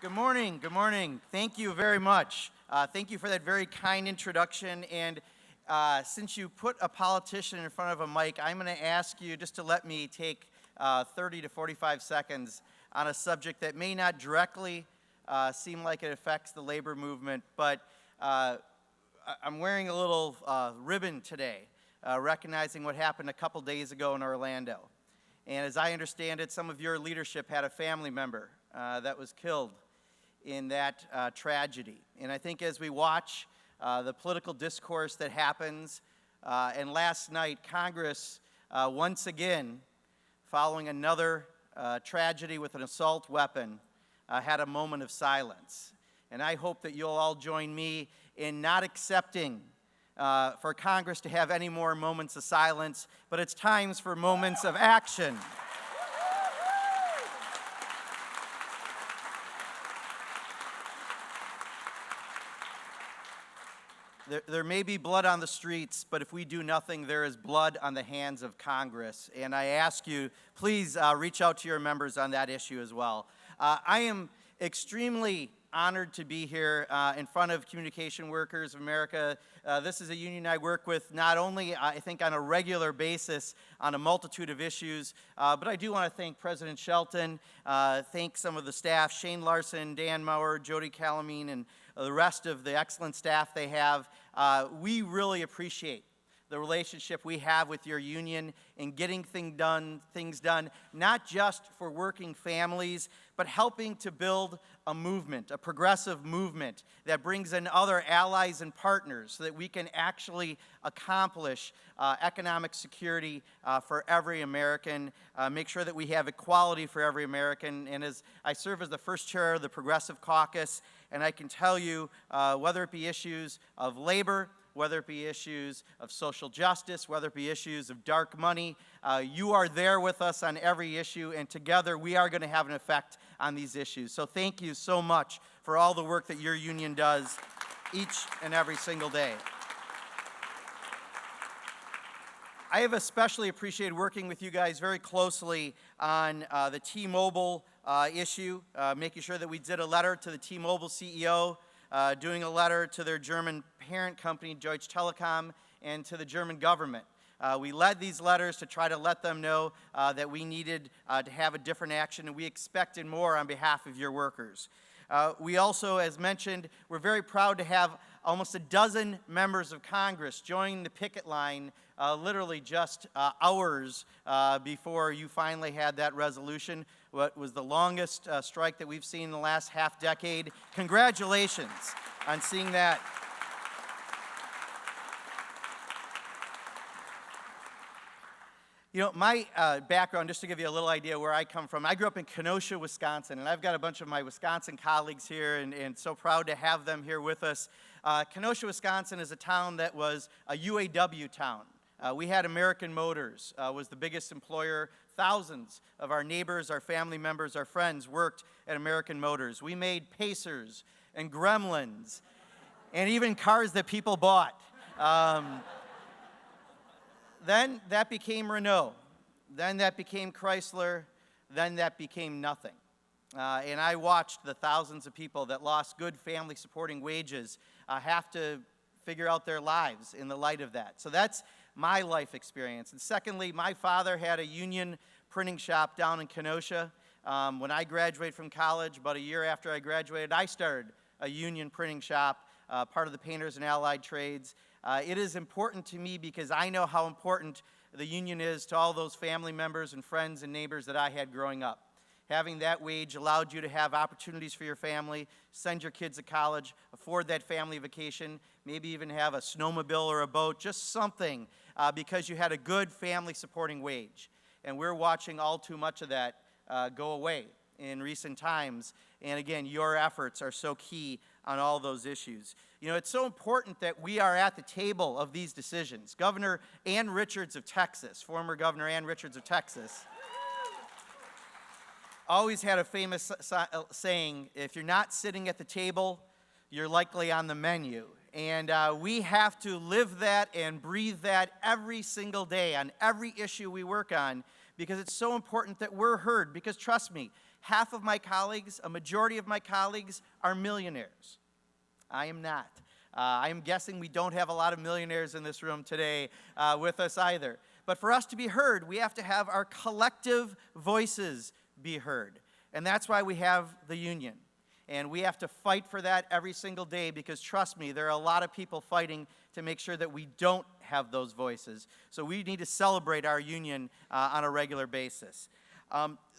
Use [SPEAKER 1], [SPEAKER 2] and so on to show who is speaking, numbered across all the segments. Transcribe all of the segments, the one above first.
[SPEAKER 1] Good morning. Good morning. Thank you very much. Thank you for that very kind introduction. And since you put a politician in front of a mic, I'm going to ask you just to let me take 30 to 45 seconds on a subject that may not directly seem like it affects the labor movement, but I'm wearing a little ribbon today, recognizing what happened a couple days ago in Orlando. And as I understand it, some of your leadership had a family member that was killed in that tragedy. And I think as we watch the political discourse that happens, and last night Congress once again, following another tragedy with an assault weapon, had a moment of silence. And I hope that you'll all join me in not accepting for Congress to have any more moments of silence, but it's times for moments of action. There may be blood on the streets, but if we do nothing, there is blood on the hands of Congress. And I ask you, please reach out to your members on that issue as well. I am extremely honored to be here in front of Communication Workers of America. This is a union I work with not only, I think, on a regular basis on a multitude of issues, but I do want to thank President Shelton, thank some of the staff, Shane Larson, Dan Maurer, Jody Calamine, and the rest of the excellent staff they have. We really appreciate the relationship we have with your union in getting things done, not just for working families, but helping to build a movement, a progressive movement that brings in other allies and partners so that we can actually accomplish economic security for every American, make sure that we have equality for every American. And as I serve as the first chair of the Progressive Caucus, and I can tell you, whether it be issues of labor, whether it be issues of social justice, whether it be issues of dark money, you are there with us on every issue, and together we are going to have an effect on these issues. So thank you so much for all the work that your union does each and every single day. I have especially appreciated working with you guys very closely on the T-Mobile issue, making sure that we did a letter to the T-Mobile CEO, doing a letter to their German parent company, Deutsche Telekom, and to the German government. We led these letters to try to let them know that we needed to have a different action, and we expected more on behalf of your workers. We also, as mentioned, we're very proud to have almost a dozen members of Congress join the picket line literally just hours before you finally had that resolution. What was the longest strike that we've seen in the last half decade. Congratulations on seeing that. You know, my background, just to give you a little idea where I come from, I grew up in Kenosha, Wisconsin, and I've got a bunch of my Wisconsin colleagues here, and so proud to have them here with us. Kenosha, Wisconsin is a town that was a UAW town. We had American Motors, was the biggest employer. Thousands of our neighbors, our family members, our friends worked at American Motors. We made Pacers and Gremlins and even cars that people bought. Then that became Renault. Then that became Chrysler. Then that became nothing. And I watched the thousands of people that lost good family supporting wages have to figure out their lives in the light of that. So that's my life experience. And secondly, my father had a union printing shop down in Kenosha. When I graduated from college, about a year after I graduated, I started a union printing shop, part of the Painters and Allied Trades. It is important to me because I know how important the union is to all those family members and friends and neighbors that I had growing up. Having that wage allowed you to have opportunities for your family, send your kids to college, afford that family vacation, maybe even have a snowmobile or a boat, just something, because you had a good family supporting wage. And we're watching all too much of that go away in recent times. And again, your efforts are so key on all those issues. You know, it's so important that we are at the table of these decisions. Governor Ann Richards of Texas, former Governor Ann Richards of Texas, always had a famous saying, if you're not sitting at the table, you're likely on the menu. And we have to live that and breathe that every single day on every issue we work on, because it's so important that we're heard. Because trust me, half of my colleagues, a majority of my colleagues, are millionaires. I am not. I am guessing we don't have a lot of millionaires in this room today with us either. But for us to be heard, we have to have our collective voices be heard. And that's why we have the union. And we have to fight for that every single day, because trust me, there are a lot of people fighting to make sure that we don't have those voices. So we need to celebrate our union on a regular basis.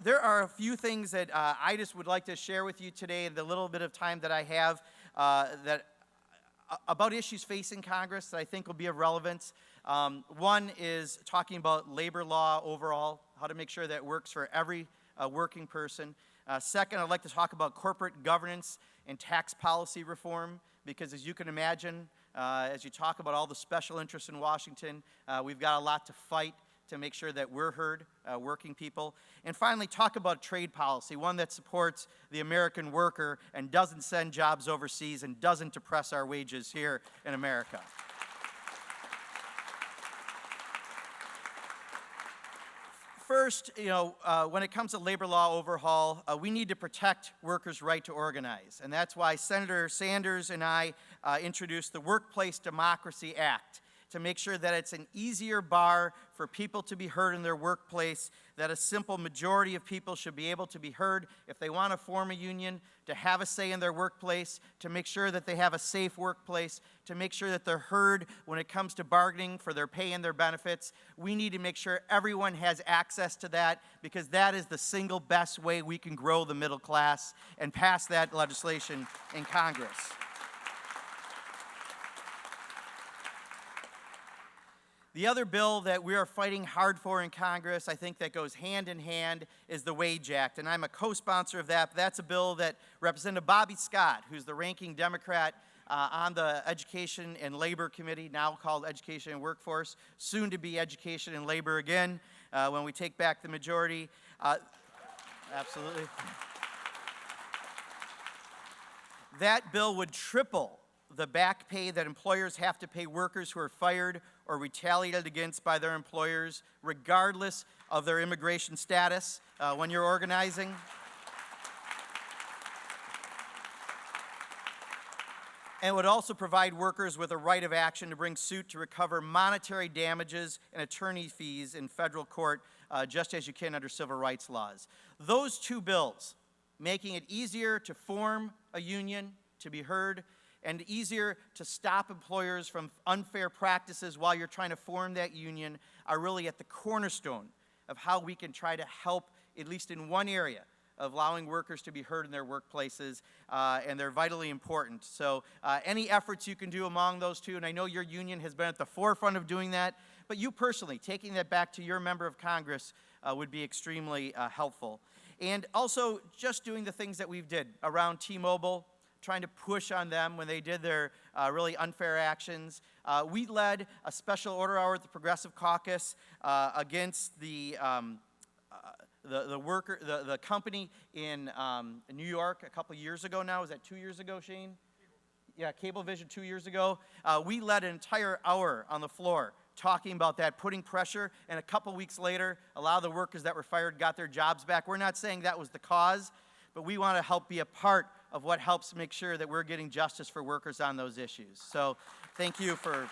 [SPEAKER 1] There are a few things that I just would like to share with you today, the little bit of time that I have, about issues facing Congress that I think will be of relevance. One is talking about labor law overall, how to make sure that it works for every working person. Second, I'd like to talk about corporate governance and tax policy reform, because as you can imagine, as you talk about all the special interests in Washington, we've got a lot to fight to make sure that we're heard, working people. And finally, talk about trade policy, one that supports the American worker and doesn't send jobs overseas and doesn't depress our wages here in America. First, when it comes to labor law overhaul, we need to protect workers' right to organize. And that's why Senator Sanders and I introduced the Workplace Democracy Act, to make sure that it's an easier bar for people to be heard in their workplace, that a simple majority of people should be able to be heard if they want to form a union, to have a say in their workplace, to make sure that they have a safe workplace, to make sure that they're heard when it comes to bargaining for their pay and their benefits. We need to make sure everyone has access to that, because that is the single best way we can grow the middle class and pass that legislation in Congress. The other bill that we are fighting hard for in Congress, I think that goes hand in hand, is the Wage Act. And I'm a co-sponsor of that. But that's a bill that Representative Bobby Scott, who's the ranking Democrat on the Education and Labor Committee, now called Education and Workforce, soon to be Education and Labor again, when we take back the majority. Absolutely. That bill would triple the back pay that employers have to pay workers who are fired or retaliated against by their employers, regardless of their immigration status when you're organizing. And would also provide workers with a right of action to bring suit to recover monetary damages and attorney fees in federal court, just as you can under civil rights laws. Those two bills, making it easier to form a union, to be heard, and easier to stop employers from unfair practices while you're trying to form that union, are really at the cornerstone of how we can try to help, at least in one area, of allowing workers to be heard in their workplaces, and they're vitally important. So any efforts you can do among those two, and I know your union has been at the forefront of doing that, but you personally, taking that back to your member of Congress would be extremely helpful. And also, just doing the things that we've did around T-Mobile, trying to push on them when they did their really unfair actions. We led a special order hour at the Progressive Caucus against the company in New York a couple years ago now. Was that 2 years ago, Shane? Yeah, Cablevision 2 years ago. We led an entire hour on the floor talking about that, putting pressure, and a couple weeks later, a lot of the workers that were fired got their jobs back. We're not saying that was the cause, but we want to help be a part of what helps make sure that we're getting justice for workers on those issues. So thank you for...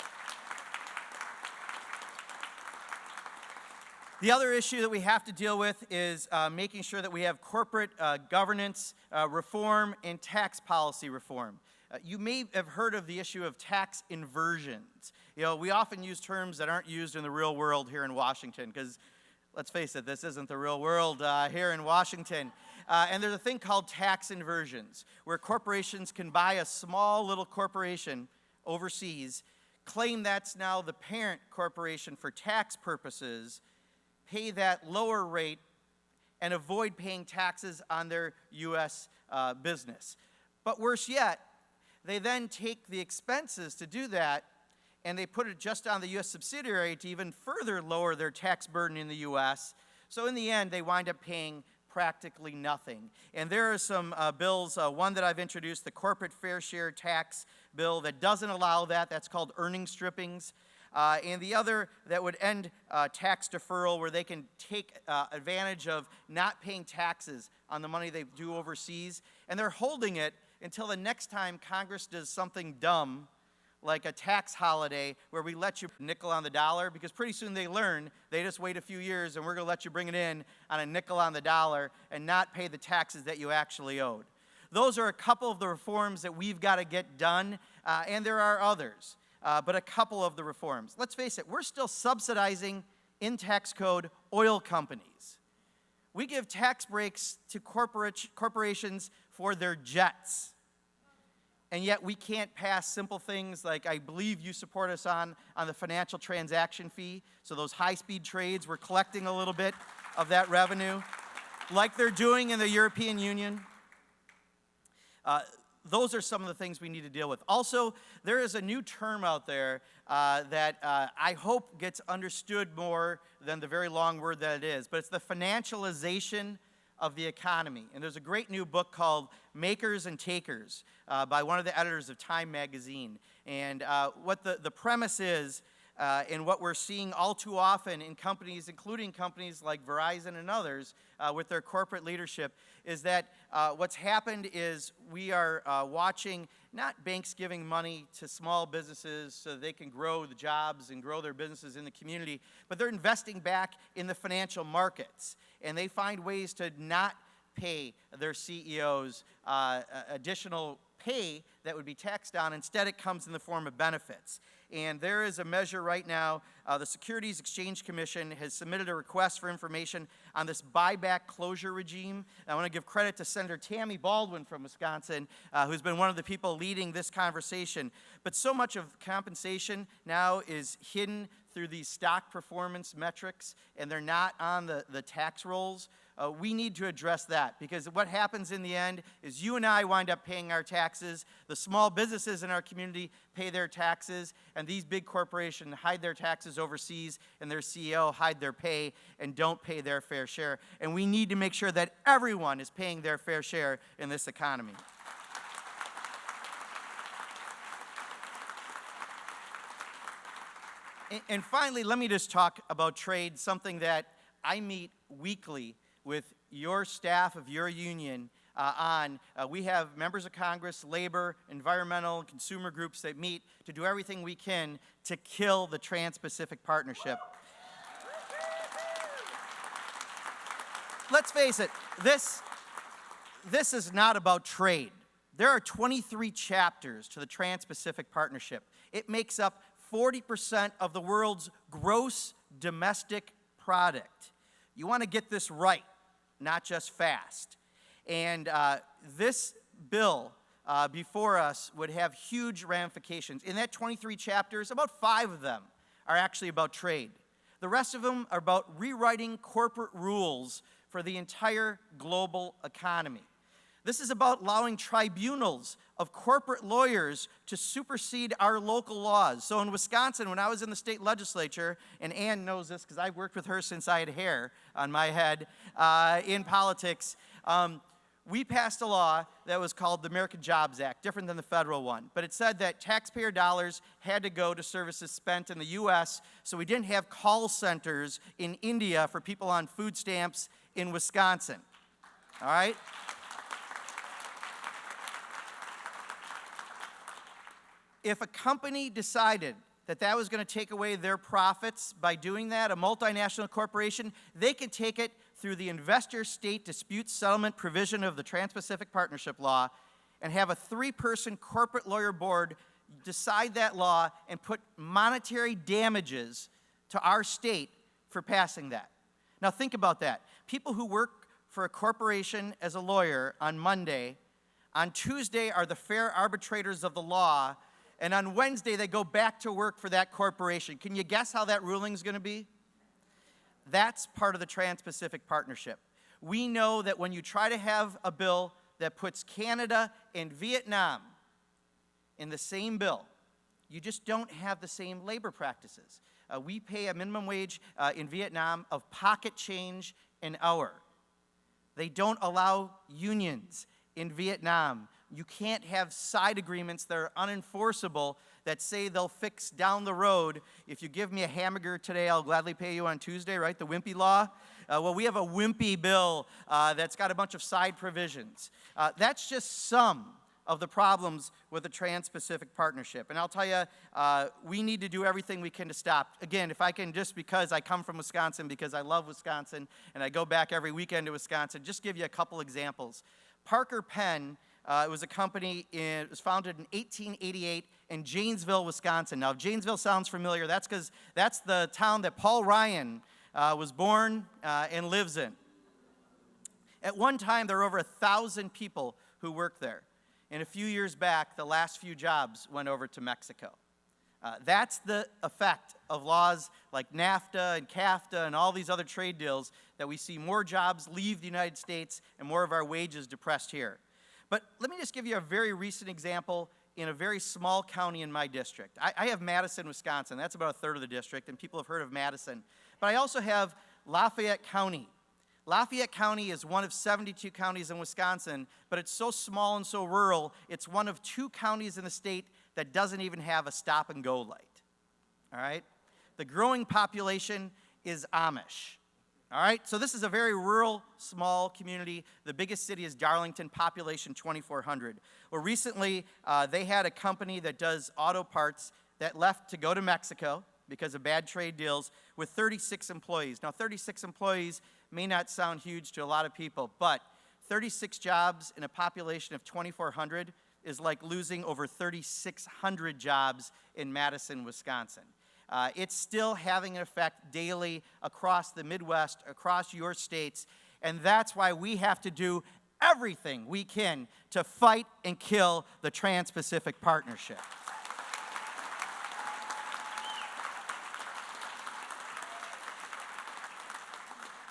[SPEAKER 1] The other issue that we have to deal with is making sure that we have corporate governance reform and tax policy reform. You may have heard of the issue of tax inversions. We often use terms that aren't used in the real world here in Washington, because let's face it, this isn't the real world here in Washington. And there's a thing called tax inversions, where corporations can buy a small little corporation overseas, claim that's now the parent corporation for tax purposes, pay that lower rate, and avoid paying taxes on their U.S. business. But worse yet, they then take the expenses to do that, and they put it just on the U.S. subsidiary to even further lower their tax burden in the U.S. So in the end, they wind up paying practically nothing. And there are some bills, one that I've introduced, the corporate fair share tax bill, that doesn't allow that. That's called earning strippings. and the other that would end tax deferral, where they can take advantage of not paying taxes on the money they do overseas, and they're holding it until the next time Congress does something dumb, like a tax holiday where we let you nickel on the dollar, because pretty soon they learn they just wait a few years and we're going to let you bring it in on a nickel on the dollar and not pay the taxes that you actually owed. Those are a couple of the reforms that we've got to get done, and there are others, but a couple of the reforms. Let's face it, we're still subsidizing in tax code oil companies. We give tax breaks to corporations for their jets. And yet we can't pass simple things like, I believe you support us on the financial transaction fee. So those high-speed trades, we're collecting a little bit of that revenue, like they're doing in the European Union. Those are some of the things we need to deal with. Also, there is a new term out there that I hope gets understood more than the very long word that it is, but it's the financialization of the economy. And there's a great new book called Makers and Takers by one of the editors of Time magazine. And what the premise is, and what we're seeing all too often in companies, including companies like Verizon and others with their corporate leadership, is that what's happened is we are watching not banks giving money to small businesses so they can grow the jobs and grow their businesses in the community, but they're investing back in the financial markets. And they find ways to not pay their CEOs additional pay that would be taxed on. Instead, it comes in the form of benefits. And there is a measure right now, the Securities Exchange Commission has submitted a request for information on this buyback closure regime. I want to give credit to Senator Tammy Baldwin from Wisconsin, who's been one of the people leading this conversation. But so much of compensation now is hidden through these stock performance metrics, and they're not on the tax rolls. We need to address that, because what happens in the end is you and I wind up paying our taxes, the small businesses in our community pay their taxes, and these big corporations hide their taxes overseas, and their CEO hide their pay and don't pay their fair share. And we need to make sure that everyone is paying their fair share in this economy. And finally, let me just talk about trade, something that I meet weekly with your staff of your union on. We have members of Congress, labor, environmental, and consumer groups that meet to do everything we can to kill the Trans-Pacific Partnership. Let's face it, this is not about trade. There are 23 chapters to the Trans-Pacific Partnership. It makes up 40% of the world's gross domestic product. You want to get this right, not just fast. And this bill before us would have huge ramifications. In that 23 chapters, about 5 of them are actually about trade. The rest of them are about rewriting corporate rules for the entire global economy. This is about allowing tribunals of corporate lawyers to supersede our local laws. So in Wisconsin, when I was in the state legislature, and Ann knows this because I've worked with her since I had hair on my head in politics, we passed a law that was called the American Jobs Act, different than the federal one. But it said that taxpayer dollars had to go to services spent in the U.S., so we didn't have call centers in India for people on food stamps in Wisconsin. All right? If a company decided that that was going to take away their profits by doing that, a multinational corporation, they could take it through the investor-state dispute settlement provision of the Trans-Pacific Partnership Law and have a 3-person corporate lawyer board decide that law and put monetary damages to our state for passing that. Now think about that. People who work for a corporation as a lawyer on Monday, on Tuesday are the fair arbitrators of the law, and on Wednesday, they go back to work for that corporation. Can you guess how that ruling is going to be? That's part of the Trans-Pacific Partnership. We know that when you try to have a bill that puts Canada and Vietnam in the same bill, you just don't have the same labor practices. We pay a minimum wage in Vietnam of pocket change an hour. They don't allow unions in Vietnam. You can't have side agreements that are unenforceable that say they'll fix down the road. If you give me a hamburger today, I'll gladly pay you on Tuesday, right? The wimpy law. Well, we have a wimpy bill that's got a bunch of side provisions. That's just some of the problems with the Trans-Pacific Partnership. And I'll tell you, we need to do everything we can to stop. Again, if I can, just because I come from Wisconsin, because I love Wisconsin, and I go back every weekend to Wisconsin, just give you a couple examples. Parker Penn, it was a company, it was founded in 1888 in Janesville, Wisconsin. Now, if Janesville sounds familiar, that's because that's the town that Paul Ryan was born and lives in. At one time, there were over 1,000 people who worked there. And a few years back, the last few jobs went over to Mexico. That's the effect of laws like NAFTA and CAFTA and all these other trade deals, that we see more jobs leave the United States and more of our wages depressed here. But let me just give you a very recent example in a very small county in my district. I have Madison, Wisconsin. That's about a third of the district, and people have heard of Madison. But I also have Lafayette County. Lafayette County is one of 72 counties in Wisconsin, but it's so small and so rural, it's one of 2 counties in the state that doesn't even have a stop-and-go light, all right? The growing population is Amish, all right? So this is a very rural, small community. The biggest city is Darlington, population 2,400. Well, recently, they had a company that does auto parts that left to go to Mexico because of bad trade deals with 36 employees. Now, 36 employees may not sound huge to a lot of people, but 36 jobs in a population of 2,400 is like losing over 3,600 jobs in Madison, Wisconsin. It's still having an effect daily across the Midwest, across your states, and that's why we have to do everything we can to fight and kill the Trans-Pacific Partnership.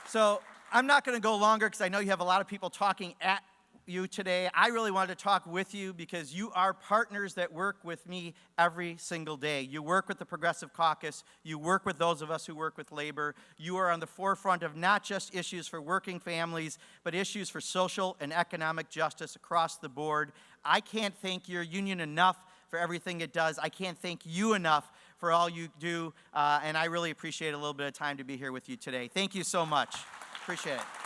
[SPEAKER 1] So I'm not going to go longer because I know you have a lot of people talking at you today. I really wanted to talk with you because you are partners that work with me every single day. You work with the Progressive Caucus. You work with those of us who work with labor. You are on the forefront of not just issues for working families, but issues for social and economic justice across the board. I can't thank your union enough for everything it does. I can't thank you enough for all you do, and I really appreciate a little bit of time to be here with you today. Thank you so much. Appreciate it.